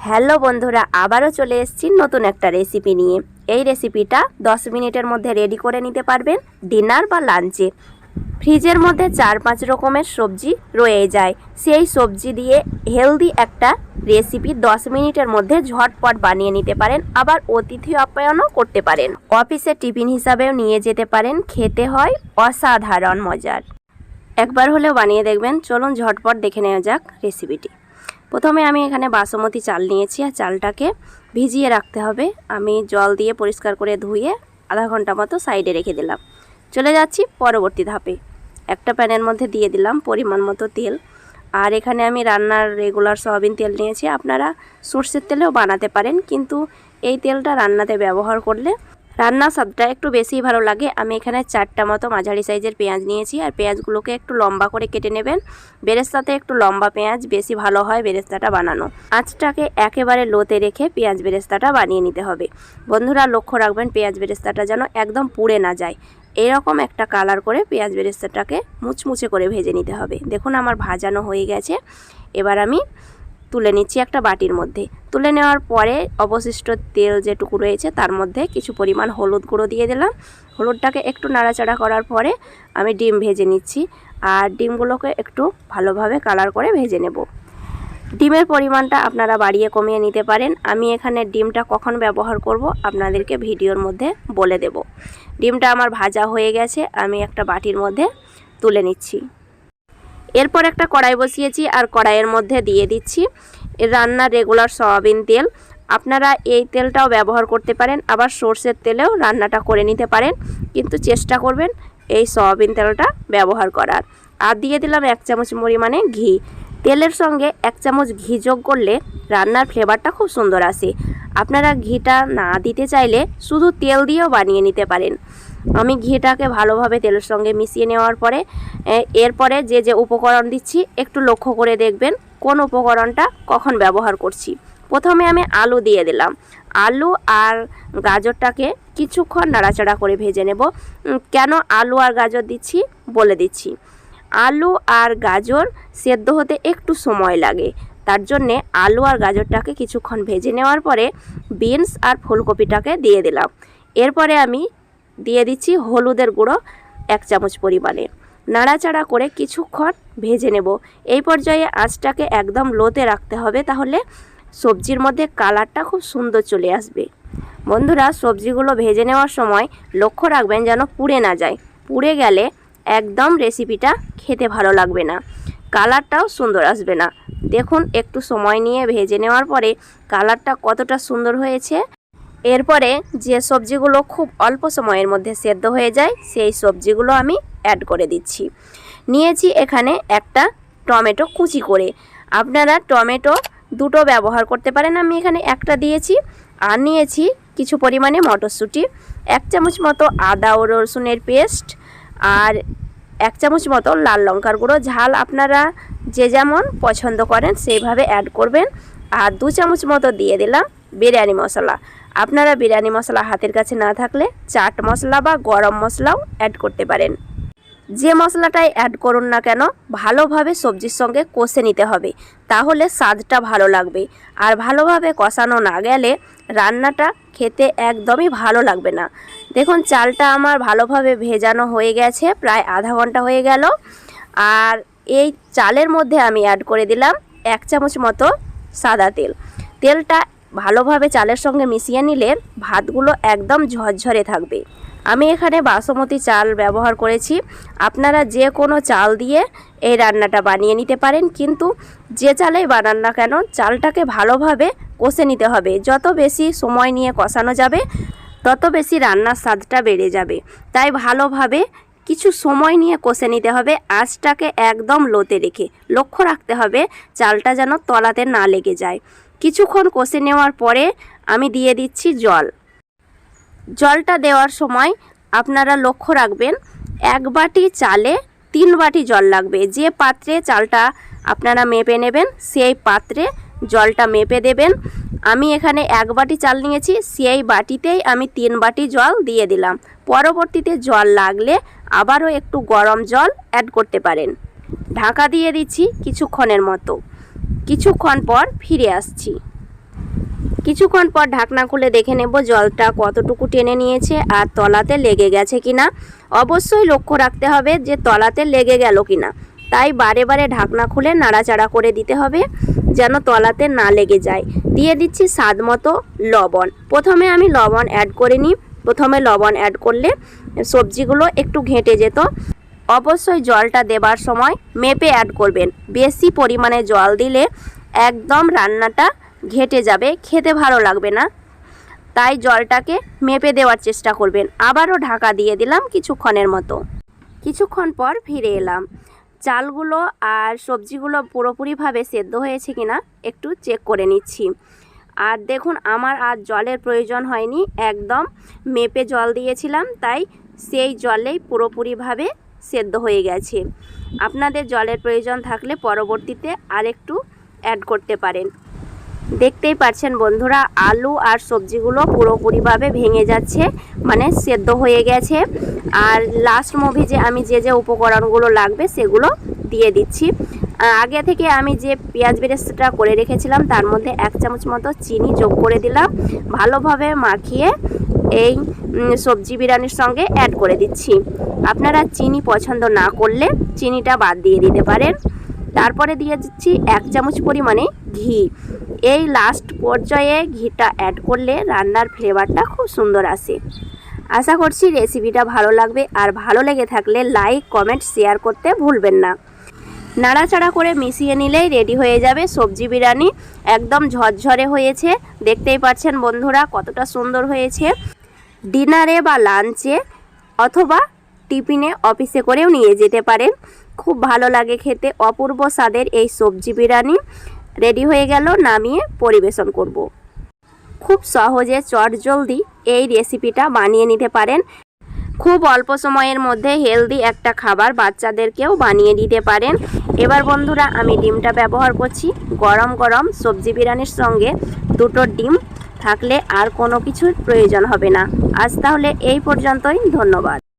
Hello বন্ধুরা, আবারও চলে এসেছি নতুন একটা রেসিপি নিয়ে। এই রেসিপিটা 10 মিনিটের মধ্যে রেডি করে নিতে পারবেন ডিনার বা লাঞ্চে। ফ্রিজের মধ্যে 4-5 রকমের সবজি রয়ে যায়, সেই সবজি দিয়ে হেলদি একটা রেসিপি 10 মিনিটের মধ্যে ঝটপট বানিয়ে নিতে পারেন। আবার অতিথি আপ্যায়নও করতে পারেন, অফিসে টিফিন হিসাবেও নিয়ে যেতে পারেন। খেতে হয় অসাধারণ মজার। একবার হলেও বানিয়ে দেখবেন। চলুন ঝটপট দেখে নেওয়া যাক রেসিপিটি। প্রথমে আমি এখানে বাসমতি চাল নিয়েছি, আর চালটাকে ভিজিয়ে রাখতে হবে। আমি জল দিয়ে পরিষ্কার করে ধুয়ে আধা ঘন্টা মতো সাইডে রেখে দিলাম। চলে যাচ্ছি পরবর্তী ধাপে। একটা প্যানের মধ্যে দিয়ে দিলাম পরিমাণ মতো তেল। আর এখানে আমি রান্নার রেগুলার সয়াবিন তেল নিয়েছি। আপনারা সর্ষের তেলেও বানাতে পারেন, কিন্তু এই তেলটা রান্নাতে ব্যবহার করলে রান্নার স্বাদটা একটু বেশি ভালো লাগে। আমি এখানে 4টা মতো মাঝারি সাইজের পেঁয়াজ নিয়েছি, আর পেঁয়াজগুলোকে একটু লম্বা করে কেটে নেবেন। বেরেস্তাতে একটু লম্বা পেঁয়াজ বেশি ভালো হয় বেরেস্তাটা বানানো। আঁচটাকে একেবারে লোতে রেখে পেঁয়াজ বেরেস্তাটা বানিয়ে নিতে হবে। বন্ধুরা, লক্ষ্য রাখবেন পেঁয়াজ বেরেস্তাটা যেন একদম পুড়ে না যায়। এরকম একটা কালার করে পেঁয়াজ বেরেস্তাটাকে মুচমুচে করে ভেজে নিতে হবে। দেখুন আমার ভাজানো হয়ে গেছে। এবার আমি তুলে নিচ্ছি একটা বাটির মধ্যে। তুলে নেওয়ার পরে অবশিষ্ট তেল যেটুকু রয়েছে তার মধ্যে কিছু পরিমাণ হলুদ গুঁড়ো দিয়ে দিলাম। হলুদটাকে একটু নাড়াচাড়া করার পরে আমি ডিম ভেজে নিচ্ছি, আর ডিমগুলোকে একটু ভালোভাবে কালার করে ভেজে নেব। ডিমের পরিমাণটা আপনারা বাড়িয়ে কমিয়ে নিতে পারেন। আমি এখানে ডিমটা কখন ব্যবহার করব আপনাদেরকে ভিডিওর মধ্যে বলে দেব। ডিমটা আমার ভাজা হয়ে গেছে, আমি একটা বাটির মধ্যে তুলে নিচ্ছি। এরপর একটা কড়াই বসিয়েছি, আর কড়াইয়ের মধ্যে দিয়ে দিচ্ছি রান্নার রেগুলার সয়াবিন তেল। আপনারা এই তেলটাও ব্যবহার করতে পারেন, আবার সর্ষের তেলেও রান্নাটা করে নিতে পারেন, কিন্তু চেষ্টা করবেন এই সয়াবিন তেলটা ব্যবহার করার। আর দিয়ে দিলাম 1 চামচ পরিমাণে ঘি। তেলের সঙ্গে 1 চামচ ঘি যোগ করলে রান্নার ফ্লেভারটা খুব সুন্দর আসে। আপনারা ঘিটা না দিতে চাইলে শুধু তেল দিয়েও বানিয়ে নিতে পারেন। আমি ঘিটাকে ভালোভাবে তেলের সঙ্গে মিশিয়ে নেওয়ার পরে এরপরে যে উপকরণ দিচ্ছি একটু লক্ষ্য করে দেখবেন কোন উপকরণটা কখন ব্যবহার করছি। প্রথমে আমি আলু দিয়ে দিলাম। আলু আর গাজরটাকে কিছুক্ষণ নাড়াচাড়া করে ভেজে নেব। কেন আলু আর গাজর দিচ্ছি বলে দিচ্ছি। আলু আর গাজর সেদ্ধ হতে একটু সময় লাগে, তার জন্যে আলু আর গাজরটাকে কিছুক্ষণ ভেজে নেওয়ার পরে বিনস আর ফুলকপিটাকে দিয়ে দিলাম। এরপরে আমি দিয়ে দিচ্ছি হলুদের গুঁড়ো 1 চামচ পরিমাণে। নাড়াচাড়া করে কিছুক্ষণ ভেজে নেব। এই পর্যায়ে আঁচটাকে একদম লোতে রাখতে হবে, তাহলে সবজির মধ্যে কালারটা খুব সুন্দর চলে আসবে। বন্ধুরা, সবজিগুলো ভেজে নেওয়ার সময় লক্ষ্য রাখবেন যেন পুড়ে না যায়। পুড়ে গেলে একদম রেসিপিটা খেতে ভালো লাগবে না, কালারটাও সুন্দর আসবে না। দেখুন একটু সময় নিয়ে ভেজে নেওয়ার পরে কালারটা কতটা সুন্দর হয়েছে। এরপরে যে সবজিগুলো খুব অল্প সময়ের মধ্যে সেদ্ধ হয়ে যায় সেই সবজিগুলো আমি অ্যাড করে দিচ্ছি। নিয়েছি এখানে একটা টমেটো কুচি করে। আপনারা টমেটো দুটো ব্যবহার করতে পারেন, আমি এখানে একটা দিয়েছি। আর নিয়েছি কিছু পরিমাণে মটরশুঁটি, 1 চামচ মতো আদা ও রসুনের পেস্ট, আর 1 চামচ মতো লাল লঙ্কার গুঁড়ো। ঝাল আপনারা যে যেমন পছন্দ করেন সেইভাবে অ্যাড করবেন। আর 2 চামচ মতো দিয়ে দিলাম বিরিয়ানি মশলা। আপনারা বিরিয়ানি মশলা হাতের কাছে না থাকলে চাট মশলা বা গরম মশলাও অ্যাড করতে পারেন। যে মশলাটাই অ্যাড করুন না কেন ভালোভাবে সবজির সঙ্গে কষে নিতে হবে, তাহলে স্বাদটা ভালো লাগবে। আর ভালোভাবে কষানো না গেলে রান্নাটা খেতে একদমই ভালো লাগবে না। দেখুন চালটা আমার ভালোভাবে ভেজানো হয়ে গেছে, প্রায় আধা ঘন্টা হয়ে গেল। আর এই চালের মধ্যে আমি অ্যাড করে দিলাম 1 চামচ মতো সাদা তেল। তেলটা ভালোভাবে চালের সঙ্গে মিশিয়ে নিলে ভাতগুলো একদম ঝরঝরে থাকবে। আমি এখানে বাসমতি চাল ব্যবহার করেছি। আপনারা যে কোনো চাল দিয়ে এই রান্নাটা বানিয়ে নিতে পারেন, কিন্তু যে চালেই বানান না কেন চালটাকে ভালোভাবে কষে নিতে হবে। যত বেশি সময় নিয়ে কষানো যাবে তত বেশি রান্নার স্বাদটা বেড়ে যাবে। তাই ভালোভাবে কিছু সময় নিয়ে কষে নিতে হবে। আঁচটাকে একদম লোতে রেখে লক্ষ্য রাখতে হবে চালটা যেন তলাতে না লেগে যায়। কিছুক্ষণ কষে নেওয়ার পরে আমি দিয়ে দিচ্ছি জল। জলটা দেওয়ার সময় আপনারা লক্ষ্য রাখবেন 1 বাটি চালে 3 বাটি জল লাগবে। যে পাত্রে চালটা আপনারা মেপে নেবেন সেই পাত্রে জলটা মেপে দেবেন। আমি এখানে 1 বাটি চাল নিয়েছি, সেই বাটিতেই আমি 3 বাটি জল দিয়ে দিলাম। পরবর্তীতে জল লাগলে আবারও একটু গরম জল অ্যাড করতে পারেন। ঢাকা দিয়ে দিচ্ছি কিছুক্ষণের মতো। কিছুক্ষণ পর ফিরে আসছি। কিছুক্ষণ পর ঢাকনা খুলে দেখে নেব জলটা কতটুকু টেনে নিয়েছে আর তলাতে লেগে গেছে কিনা। অবশ্যই লক্ষ্য রাখতে হবে যে তলাতে লেগে গেল কিনা, তাই বারে বারে ঢাকনা খুলে নাড়াচাড়া করে দিতে হবে যেন তলাতে না লেগে যায়। দিয়ে দিচ্ছি স্বাদ মতো লবণ। প্রথমে আমি লবণ অ্যাড করে নিই। প্রথমে লবণ অ্যাড করলে সবজিগুলো একটু ঘেঁটে যেত। অবশ্যই জলটা দেবার সময় মেপে অ্যাড করবেন। বেশি পরিমাণে জল দিলে একদম রান্নাটা ঘেঁটে যাবে, খেতে ভালো লাগবে না। তাই জলটাকে মেপে দেওয়ার চেষ্টা করবেন। আবারও ঢাকা দিয়ে দিলাম কিছুক্ষণের মতো। কিছুক্ষণ পর ফিরে এলাম। চালগুলো আর সবজিগুলো পুরোপুরিভাবে সেদ্ধ হয়েছে কিনা একটু চেক করে নিচ্ছি। আর দেখুন আমার আর জলের প্রয়োজন হয়নি, একদম মেপে জল দিয়েছিলাম, তাই সেই জলেই পুরোপুরিভাবে সেদ্ধ হয়ে গেছে। আপনাদের জলের প্রয়োজন থাকলে পরবর্তীতে আরেকটু অ্যাড করতে পারেন। দেখতেই পাচ্ছেন বন্ধুরা, আলু আর সবজিগুলো পুরোপুরিভাবে ভেঙে যাচ্ছে, মানে সেদ্ধ হয়ে গেছে। আর লাস্ট মুভি আমি যে উপকরণগুলো লাগবে সেগুলো দিয়ে দিচ্ছি। আগে থেকে আমি যে পেঁয়াজ বেরেস্তাটা করে রেখেছিলাম তার মধ্যে 1 চামচ মতো চিনি যোগ করে দিলাম। ভালোভাবে মাখিয়ে এই সবজি বিরিয়ানির সঙ্গে অ্যাড করে দিচ্ছি। আপনারা চিনি পছন্দ না করলে চিনিটা বাদ দিয়ে দিতে পারেন। তারপরে দিয়ে দিচ্ছি 1 চামচ পরিমাণে ঘি। এই লাস্ট পর্যায়ে ঘিটা অ্যাড করলে রান্নার ফ্লেভারটা খুব সুন্দর আসে। আশা করছি রেসিপিটা ভালো লাগবে, আর ভালো লেগে থাকলে লাইক, কমেন্ট, শেয়ার করতে ভুলবেন না। নাড়াচাড়া করে মিশিয়ে নিলেই রেডি হয়ে যাবে সবজি বিরিয়ানি। একদম ঝরঝরে হয়েছে, দেখতেই পাচ্ছেন বন্ধুরা কতটা সুন্দর হয়েছে। ডিনারে বা লাঞ্চে অথবা টিফিনে, অফিসে করেও নিয়ে যেতে পারেন। খুব ভালো লাগে খেতে। অপূর্ব স্বাদের এই সবজি বিরিয়ানি রেডি হয়ে গেল, নামিয়ে পরিবেশন করব। খুব সহজে চটজলদি এই রেসিপিটা বানিয়ে নিতে পারেন। খুব অল্প সময়ের মধ্যে হেলদি একটা খাবার বাচ্চাদেরকেও বানিয়ে দিতে পারেন। এবার বন্ধুরা আমি ডিমটা ব্যবহার করছি। গরম গরম সবজি বিরিয়ানির সঙ্গে 2টো ডিম থাকলে আর কোনো কিছুর প্রয়োজন হবে না। আজ তাহলে এই পর্যন্তই, ধন্যবাদ।